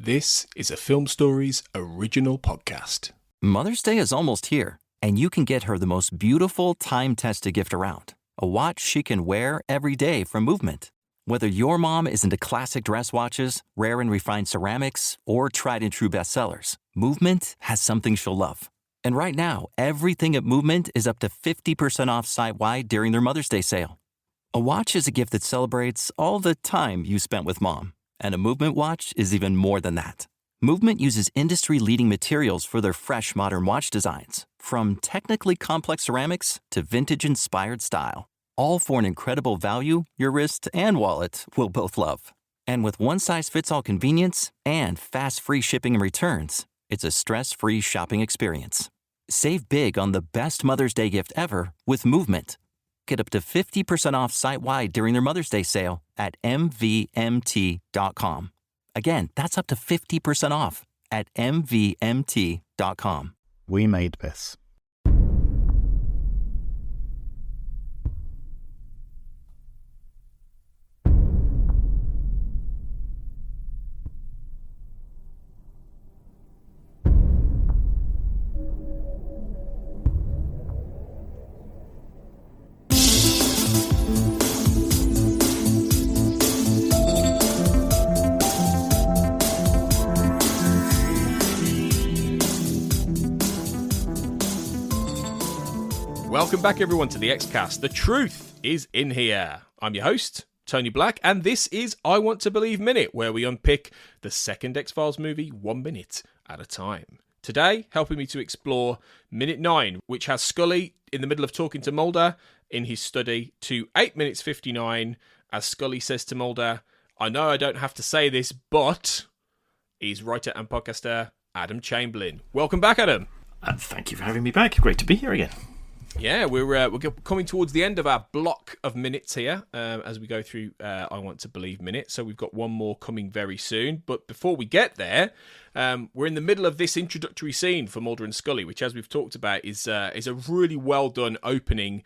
This is a Film Stories original podcast. Mother's Day is almost here, and you can get her the most beautiful time-tested gift around. A watch she can wear every day from Movement. Whether your mom is into classic dress watches, rare and refined ceramics, or tried-and-true bestsellers, Movement has something she'll love. And right now, everything at Movement is up to 50% off site-wide during their Mother's Day sale. A watch is a gift that celebrates all the time you spent with Mom. And a Movement watch is even more than that. Movement uses industry-leading materials for their fresh, modern watch designs, from technically complex ceramics to vintage-inspired style, all for an incredible value your wrist and wallet will both love. And with one-size-fits-all convenience and fast free shipping and returns, it's a stress-free shopping experience. Save big on the best Mother's Day gift ever with Movement. Get up to 50% off site-wide during their Mother's Day sale at mvmt.com. Again, that's up to 50% off at mvmt.com. We made this. Welcome back, everyone, to the Xcast. The truth is in here. I'm your host, Tony Black, and this is I Want to Believe Minute, where we unpick the second X-Files movie 1 minute at a time. Today, helping me to explore minute 9, which has Scully in the middle of talking to Mulder in his study, to 8 minutes 59, as Scully says to Mulder, I know I don't have to say this, but he's writer and podcaster Adam Chamberlain. Welcome back, Adam. Thank you for having me back. Great to be here again. Yeah, we're coming towards the end of our block of minutes here as we go through I Want to Believe Minute. So we've got one more coming very soon. But before we get there, we're in the middle of this introductory scene for Mulder and Scully, which, as we've talked about, is a really well done opening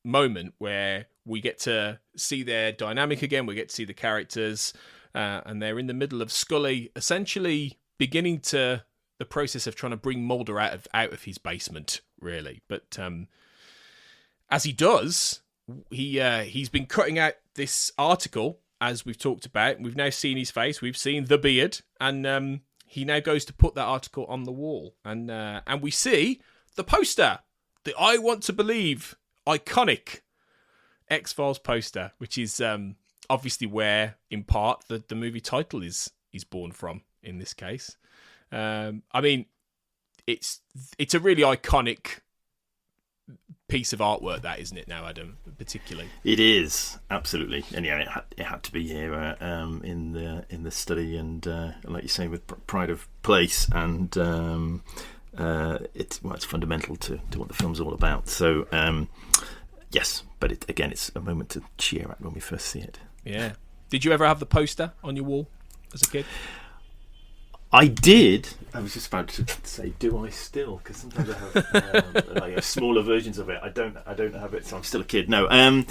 moment where we get to see their dynamic again. We get to see the characters, and they're in the middle of Scully essentially beginning to the process of trying to bring Mulder out of his basement, really. But as he does, he's been cutting out this article, as we've talked about. We've now seen his face. We've seen the beard, and he now goes to put that article on the wall, and we see the poster, the I Want to Believe iconic X-Files poster, which is obviously where, in part, the movie title is born from in this case. I mean, it's a really iconic piece of artwork, that, isn't it now, Adam? Particularly, it is, absolutely, and yeah, it had to be here in the study, and like you say, with pride of place, and it's fundamental to what the film's all about. So yes, but it's a moment to cheer at when we first see it. Yeah. Did you ever have the poster on your wall as a kid? I did. I was just about to say, do I still? Because sometimes I have smaller versions of it. I don't have it, so I'm still a kid. No, I'm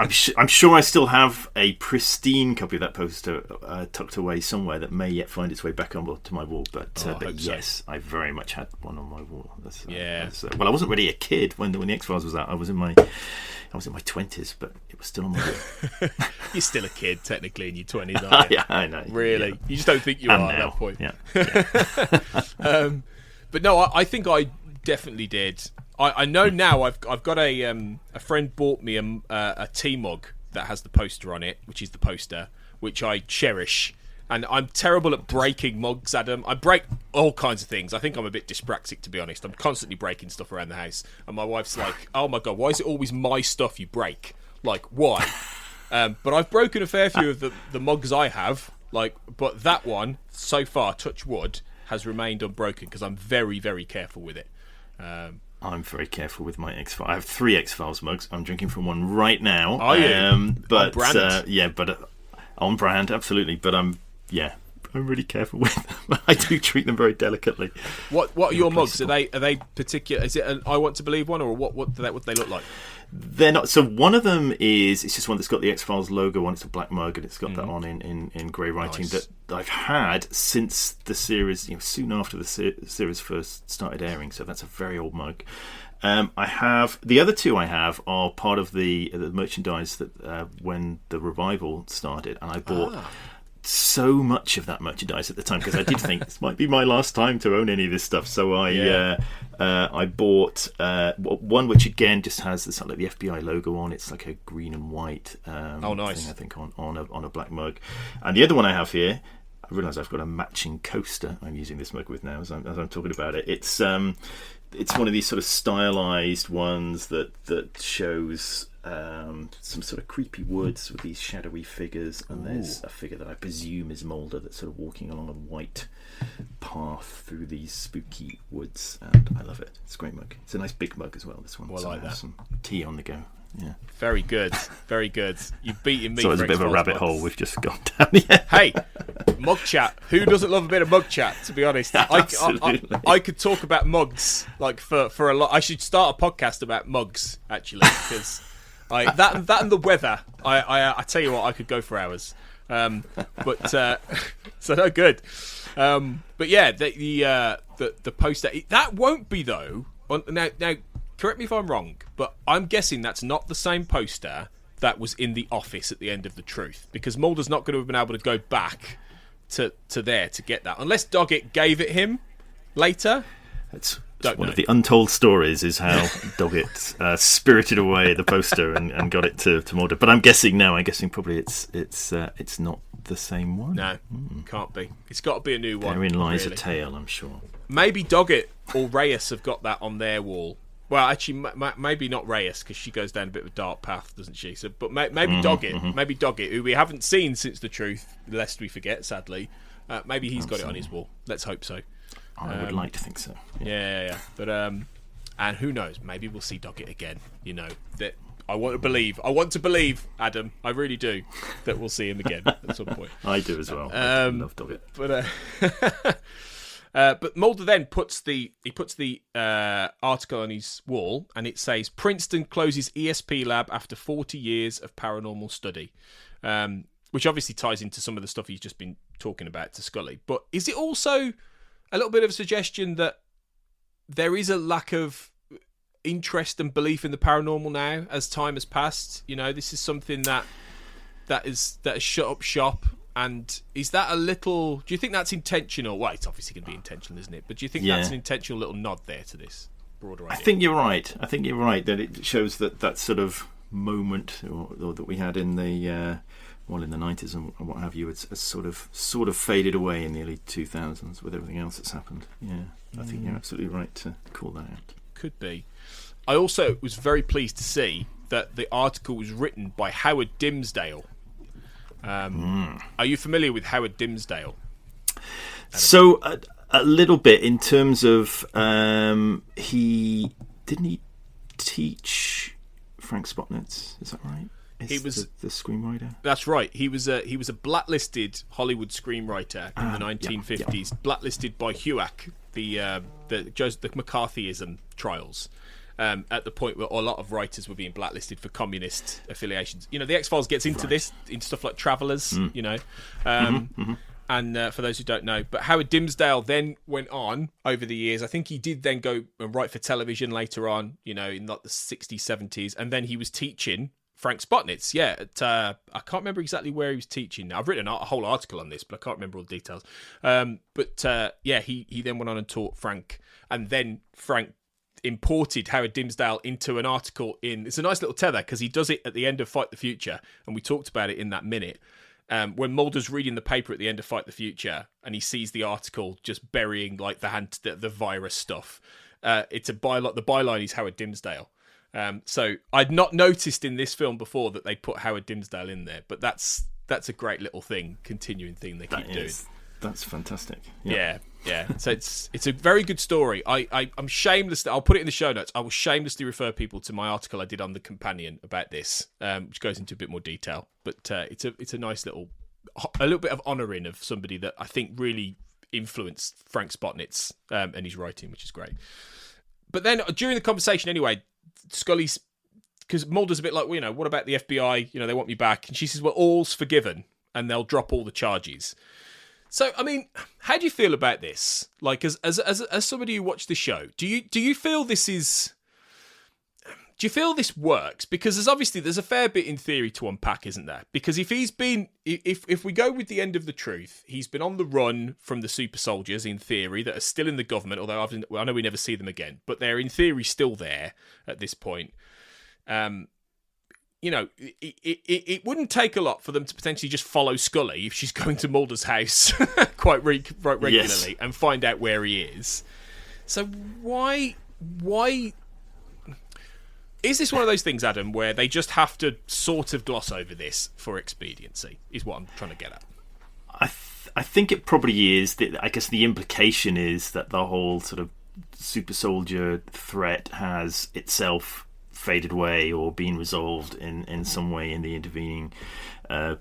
sure I still have a pristine copy of that poster tucked away somewhere that may yet find its way back onto my wall. But yes, so. I very much had one on my wall. Well, I wasn't really a kid when the X-Files was out. I was in my 20s, but it was still on my wall. You're still a kid, technically, in your 20s, aren't you? Yeah, I know. Really? Yeah. You just don't think you are at that point. Yeah. But no, I think I definitely did. I know now I've got a friend bought me a tea mug that has the poster on it, which is the poster, which I cherish. And I'm terrible at breaking mugs, Adam. I break all kinds of things. I think I'm a bit dyspraxic, to be honest. I'm constantly breaking stuff around the house. And my wife's like, oh my God, why is it always my stuff you break? Like, why? But I've broken a fair few of the mugs I have. But that one, so far, touch wood, has remained unbroken because I'm very, very careful with it. I'm very careful with my X-Files. I have 3 X-Files mugs. I'm drinking from one right now. Are you? But on brand? but on brand, absolutely. But I'm I'm really careful with them. I do treat them very delicately. What are your mugs? Are they particular? Is it an I Want to Believe one, or what do they look like? They're not. So one of them is, it's just one that's got the X-Files logo on. It's a black mug, and it's got that on in grey writing. Nice. That I've had since the series, soon after the series first started airing. So that's a very old mug. I have the other two. I have are part of the merchandise that when the revival started, and I bought so much of that merchandise at the time because I did think this might be my last time to own any of this stuff. So I bought one which again just has this like the FBI logo on. It's like a green and white nice thing, I think on a black mug. And the other one I have here, I realise I've got a matching coaster I'm using this mug with now as I'm talking about it. It's one of these sort of stylized ones that shows some sort of creepy woods with these shadowy figures, and there's a figure that I presume is Mulder that's sort of walking along a white path through these spooky woods, and I love it. It's a great mug. It's a nice big mug as well, this one. Well, I like that. Some tea on the go. Yeah. Very good. Very good. You've beaten me. So it's a bit of a rabbit hole we've just gone down here. Hey, mug chat. Who doesn't love a bit of mug chat, to be honest? I could talk about mugs like for a lot. I should start a podcast about mugs, actually, because that and the weather. I tell you what, I could go for hours. So no good. But yeah, the poster, that won't be though. Now correct me if I'm wrong, but I'm guessing that's not the same poster that was in the office at the end of The Truth, because Mulder's not going to have been able to go back to there to get that, unless Doggett gave it him later. It's one of the untold stories is how Doggett spirited away the poster and got it to Mulder. But I'm guessing probably it's not the same one. No, can't be. It's got to be a new one. Therein lies a tale, I'm sure. Maybe Doggett or Reyes have got that on their wall. Well, actually, maybe not Reyes, because she goes down a bit of a dark path, doesn't she? So, but maybe Doggett, who we haven't seen since The Truth, lest we forget, sadly. Maybe he's got it on his wall. Let's hope so. I would like to think so. Yeah. But and who knows? Maybe we'll see Doggett again. That I want to believe, Adam. I really do that we'll see him again at some point. I do as well. I love Doggett. But Mulder then puts the article on his wall, and it says Princeton closes ESP lab after 40 years of paranormal study, which obviously ties into some of the stuff he's just been talking about to Scully. But is it also a little bit of a suggestion that there is a lack of interest and belief in the paranormal now as time has passed? This is something that has shut up shop. And is that do you think that's intentional? Well, it's obviously going to be intentional, isn't it? But do you think that's an intentional little nod there to this broader idea? I think you're right that it shows that sort of moment or that we had in the in the 90s and what have you, it's sort of faded away in the early 2000s with everything else that's happened. Yeah, I think you're absolutely right to call that out. Could be. I also was very pleased to see that the article was written by Howard Dimsdale. Are you familiar with Howard Dimsdale, Adam? So a little bit in terms of he teach Frank Spotnitz? Is that right? He was the screenwriter. That's right. He was a blacklisted Hollywood screenwriter in the 1950s, blacklisted by HUAC, the McCarthyism trials. At the point where a lot of writers were being blacklisted for communist affiliations. The X-Files gets into this, into stuff like Travellers, And for those who don't know, but Howard Dimsdale then went on over the years. I think he did then go and write for television later on, in like the 60s, 70s. And then he was teaching Frank Spotnitz, I can't remember exactly where he was teaching now. I've written a whole article on this, but I can't remember all the details. He then went on and taught Frank. And then Frank imported Howard Dimsdale into an article it's a nice little tether because he does it at the end of Fight the Future, and we talked about it in that minute when Mulder's reading the paper at the end of Fight the Future and he sees the article just burying like the virus stuff. The byline is Howard Dimsdale. So I'd not noticed in this film before that they put Howard Dimsdale in there, but that's a great little continuing thing they keep doing. That's fantastic. Yeah. So it's a very good story. I'm shameless. I'll put it in the show notes. I will shamelessly refer people to my article I did on The Companion about this, which goes into a bit more detail. But it's a nice little a little bit of honouring of somebody that I think really influenced Frank Spotnitz and his writing, which is great. But then during the conversation anyway, Scully's, because Mulder's a bit like, well, what about the FBI? They want me back. And she says, well, all's forgiven and they'll drop all the charges. So, I mean, how do you feel about this? Like, as somebody who watched the show, do you feel this is... Do you feel this works? Because there's a fair bit in theory to unpack, isn't there? Because if we go with the end of the truth, he's been on the run from the super soldiers in theory that are still in the government, although I know we never see them again, but they're in theory still there at this point. It wouldn't take a lot for them to potentially just follow Scully if she's going to Mulder's house quite regularly, yes, and find out where he is. So why is this one of those things, Adam, where they just have to sort of gloss over this for expediency, is what I'm trying to get at? I think it probably is. I guess the implication is that the whole sort of super soldier threat has itself faded away or been resolved in some way in the intervening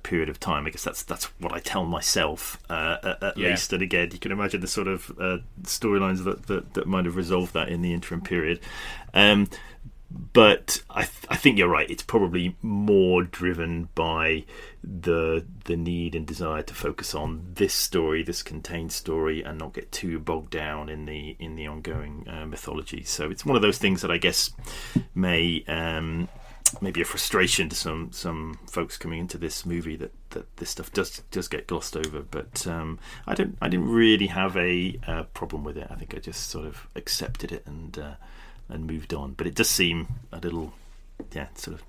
period of time. I guess that's what I tell myself, at least. And again, you can imagine the sort of storylines that might have resolved that in the interim period. But I think you're right. It's probably more driven by the need and desire to focus on this story, this contained story, and not get too bogged down in the ongoing mythology. So it's one of those things that I guess may be a frustration to some folks coming into this movie that this stuff does get glossed over. But I didn't really have a problem with it. I think I just sort of accepted it and moved on. But it does seem a little, sort of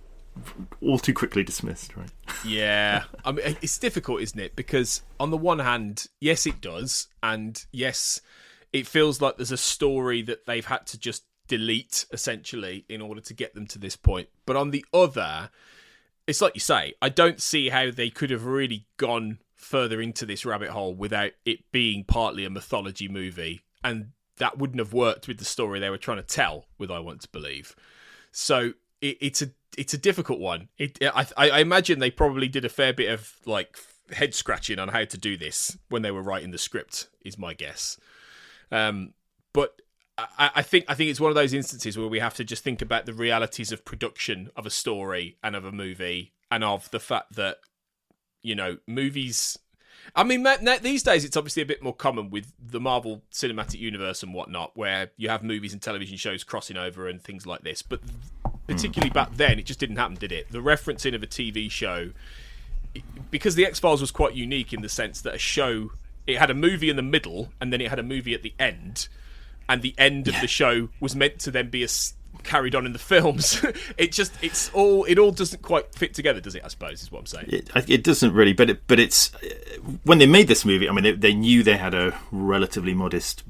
all too quickly dismissed, right? Yeah. I mean, it's difficult, isn't it? Because on the one hand, yes, it does. And yes, it feels like there's a story that they've had to just delete, essentially, in order to get them to this point. But on the other, it's like you say, I don't see how they could have really gone further into this rabbit hole without it being partly a mythology movie. And that wouldn't have worked with the story they were trying to tell with I Want to Believe. So it's a difficult one. I imagine they probably did a fair bit of like head scratching on how to do this when they were writing the script, is my guess. But I think it's one of those instances where we have to just think about the realities of production of a story and of a movie, and of the fact that, movies... I mean, these days it's obviously a bit more common with the Marvel Cinematic Universe and whatnot, where you have movies and television shows crossing over and things like this. But particularly back then, it just didn't happen, did it? The referencing of a TV show, because The X-Files was quite unique in the sense that it had a movie in the middle and then it had a movie at the end, and the end of the show was meant to then be carried on in the films. it all doesn't quite fit together, does it? I suppose is what I'm saying. It doesn't really, but it's when they made this movie. I mean, they knew they had a relatively modest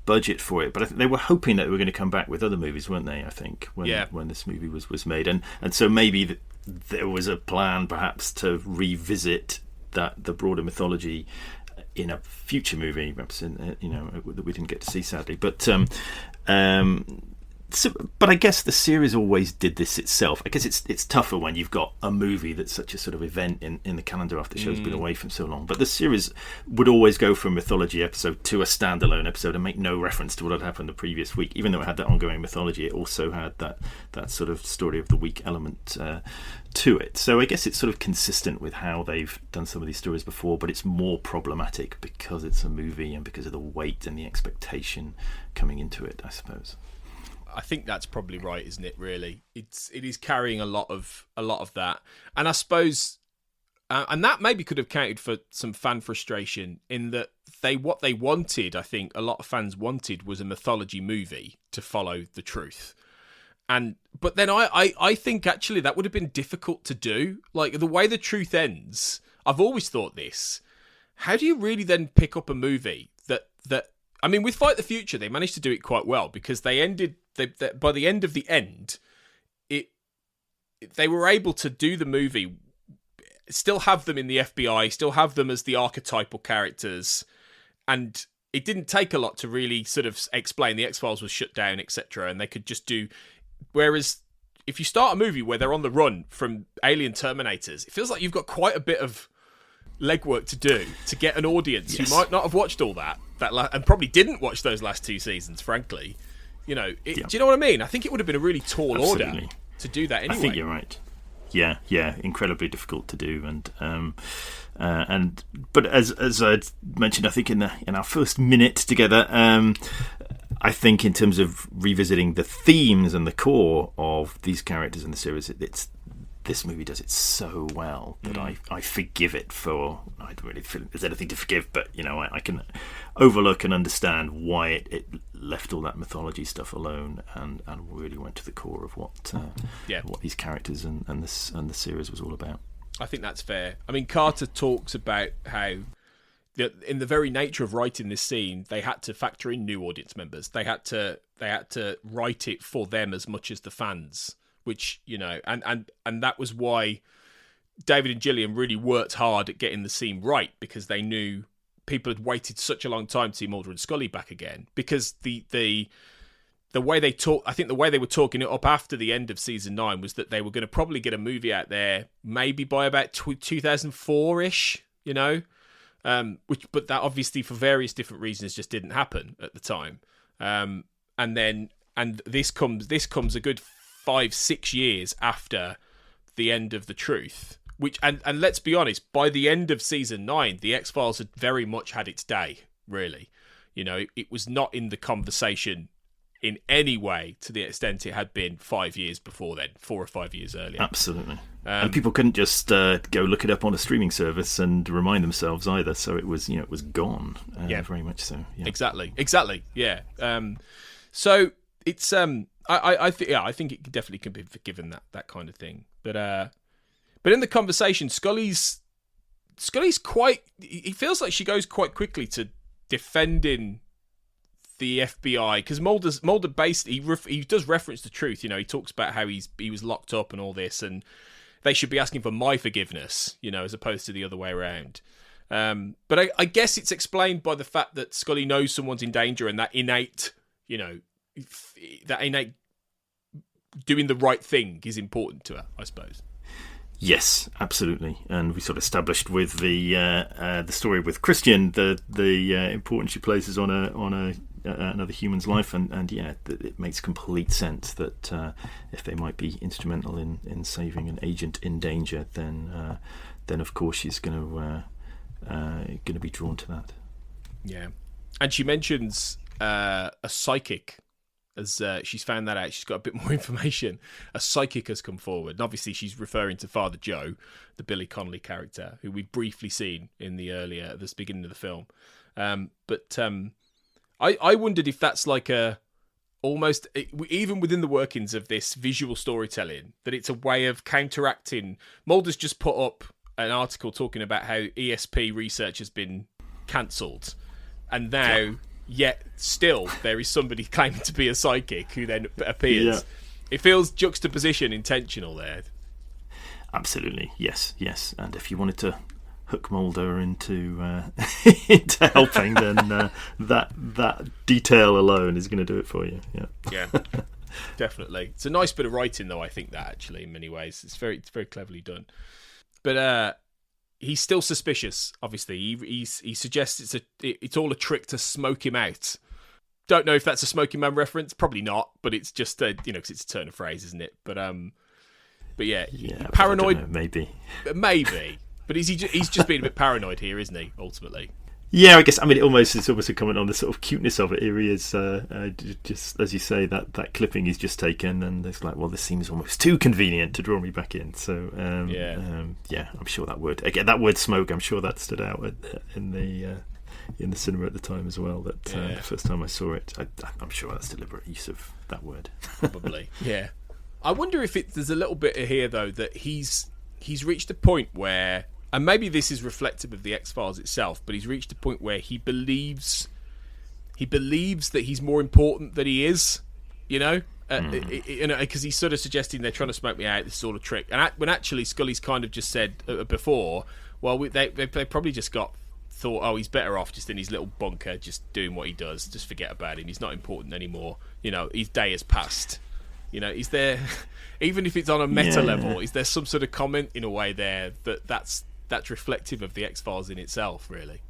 budget for it, but I think they were hoping that they were going to come back with other movies, weren't they? I think when this movie was made, and so maybe there was a plan perhaps to revisit the broader mythology in a future movie, perhaps that we didn't get to see, sadly. But but I guess the series always did this itself. I guess it's tougher when you've got a movie that's such a sort of event in the calendar after the show's been away from so long. But the series would always go from a mythology episode to a standalone episode and make no reference to what had happened the previous week. Even though it had that ongoing mythology, it also had that sort of story of the week element to it. So I guess it's sort of consistent with how they've done some of these stories before, but it's more problematic because it's a movie and because of the weight and the expectation coming into it, I suppose. I think that's probably right, isn't it? Really, it is carrying a lot of that, and I suppose, and that maybe could have counted for some fan frustration in that what they wanted. I think a lot of fans wanted was a mythology movie to follow the truth, but then I think actually that would have been difficult to do. Like the way the truth ends, I've always thought this. How do you really then pick up a movie that? I mean, with Fight the Future, they managed to do it quite well because they ended. By the end of the end, they were able to do the movie, still have them in the FBI, still have them as the archetypal characters, and it didn't take a lot to really sort of explain the X-Files was shut down, etc., and they could just do... Whereas, if you start a movie where they're on the run from alien Terminators, it feels like you've got quite a bit of legwork to do to get an audience Yes. who might not have watched all that and probably didn't watch those last 2 seasons, frankly. Do you know what I mean? I think it would have been a really tall order to do that anyway. I think you're right. Yeah, incredibly difficult to do, but as I mentioned, I think in our first minute together, I think in terms of revisiting the themes and the core of these characters in the series, this movie does it so well that I forgive it for. I don't really feel there's anything to forgive, but I can overlook and understand why it left all that mythology stuff alone and really went to the core of what these characters and the series was all about. I think that's fair. I mean, Carter talks about how in the very nature of writing this scene, they had to factor in new audience members. They had to write it for them as much as the fans, which, and that was why David and Gillian really worked hard at getting the scene right, because they knew people had waited such a long time to see Mulder and Scully back again, because the way they talk, I think the way they were talking it up after the end of season 9 was that they were going to probably get a movie out there maybe by about 2004-ish, but that obviously for various different reasons just didn't happen at the time. And this comes a good 5-6 years after the end of The Truth, which and let's be honest, by the end of season 9, the X-Files had very much had its day, really. It was not in the conversation in any way to the extent it had been 5 years before then, 4 or 5 years earlier. Absolutely. And people couldn't just go look it up on a streaming service and remind themselves either, so it was gone. Very much so. Yeah. Exactly. Yeah. So it's I think it definitely can be forgiven that kind of thing. But in the conversation, Scully's quite. It feels like she goes quite quickly to defending the FBI, because Mulder basically he does reference The Truth. He talks about how he was locked up and all this, and they should be asking for my forgiveness, as opposed to the other way around. But I guess it's explained by the fact that Scully knows someone's in danger, and that innate doing the right thing is important to her, I suppose. Yes, absolutely, and we sort of established with the story with Christian the importance she places on another human's life, and it makes complete sense that if they might be instrumental in saving an agent in danger, then of course she's going to be drawn to that. Yeah, and she mentions a psychic. As she's found that out, she's got a bit more information. A psychic has come forward. And obviously, she's referring to Father Joe, the Billy Connolly character, who we've briefly seen in the beginning of the film. But I wondered if that's like almost, even within the workings of this visual storytelling, that it's a way of counteracting. Mulder's just put up an article talking about how ESP research has been cancelled. And now... Yeah. Yet still there is somebody claiming to be a psychic who then appears. Yeah. It feels juxtaposition intentional there. Absolutely, yes. And if you wanted to hook Mulder into into helping, then that detail alone is going to do it for you. Yeah, definitely. It's a nice bit of writing, though. I think that actually, in many ways, it's very cleverly done. But he's still suspicious. Obviously, he suggests it's all a trick to smoke him out. Don't know if that's a Smoking Man reference. Probably not. But it's just because it's a turn of phrase, isn't it? But yeah, paranoid. Maybe. But he's just being a bit paranoid here, isn't he? Ultimately. Yeah, I guess. I mean, it's almost a comment on the sort of cuteness of it. Here he is, just as you say, that clipping he's just taken, and it's like, well, this seems almost too convenient to draw me back in. So, I'm sure that word "smoke," I'm sure that stood out in the cinema at the time as well. That the first time I saw it, I'm sure that's deliberate use of that word. Probably, yeah. I wonder if there's a little bit here though that he's reached a point where. And maybe this is reflective of the X-Files itself, but he's reached a point where he believes that he's more important than he is, because he's sort of suggesting they're trying to smoke me out, this sort of trick. And when actually Scully's kind of just said before, well, they probably just thought, oh, he's better off just in his little bunker, just doing what he does, just forget about him. He's not important anymore. His day has passed. Is there, even if it's on a meta level, is there some sort of comment in a way there that's that's reflective of the X-Files in itself, really.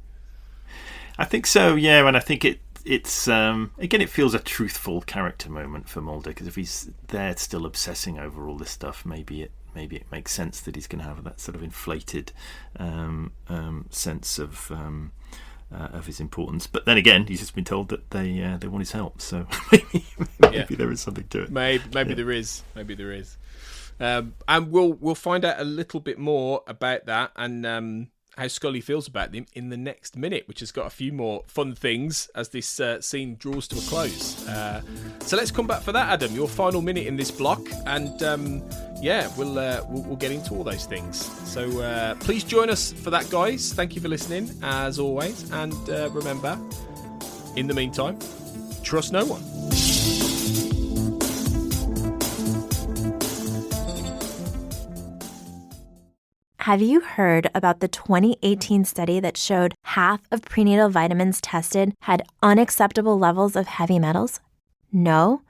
I think so, yeah, and I think it's again, it feels a truthful character moment for Mulder, because if he's there still obsessing over all this stuff, maybe it makes sense that he's going to have that sort of inflated sense of his importance. But then again, he's just been told that they want his help, so maybe there is something to it. Maybe there is. And we'll find out a little bit more about that and how Scully feels about them in the next minute, which has got a few more fun things as this scene draws to a close. So let's come back for that, Adam. Your final minute in this block, and we'll get into all those things. So please join us for that, guys. Thank you for listening, as always, and remember, in the meantime, trust no one. Have you heard about the 2018 study that showed half of prenatal vitamins tested had unacceptable levels of heavy metals? No?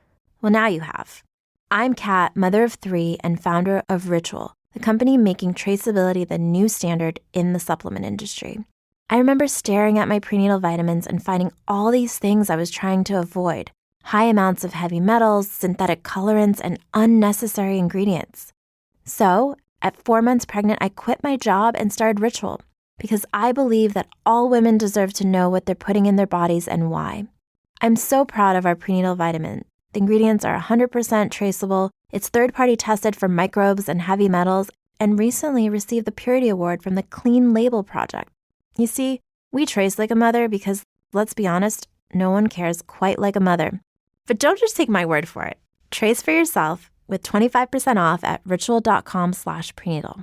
Well, now you have. I'm Kat, mother of 3 and founder of Ritual, the company making traceability the new standard in the supplement industry. I remember staring at my prenatal vitamins and finding all these things I was trying to avoid: high amounts of heavy metals, synthetic colorants, and unnecessary ingredients. So, at 4 months pregnant, I quit my job and started Ritual because I believe that all women deserve to know what they're putting in their bodies and why. I'm so proud of our prenatal vitamin. The ingredients are 100% traceable, it's third-party tested for microbes and heavy metals, and recently received the Purity Award from the Clean Label Project. You see, we trace like a mother because, let's be honest, no one cares quite like a mother. But don't just take my word for it. Trace for yourself with 25% off at ritual.com/prenatal.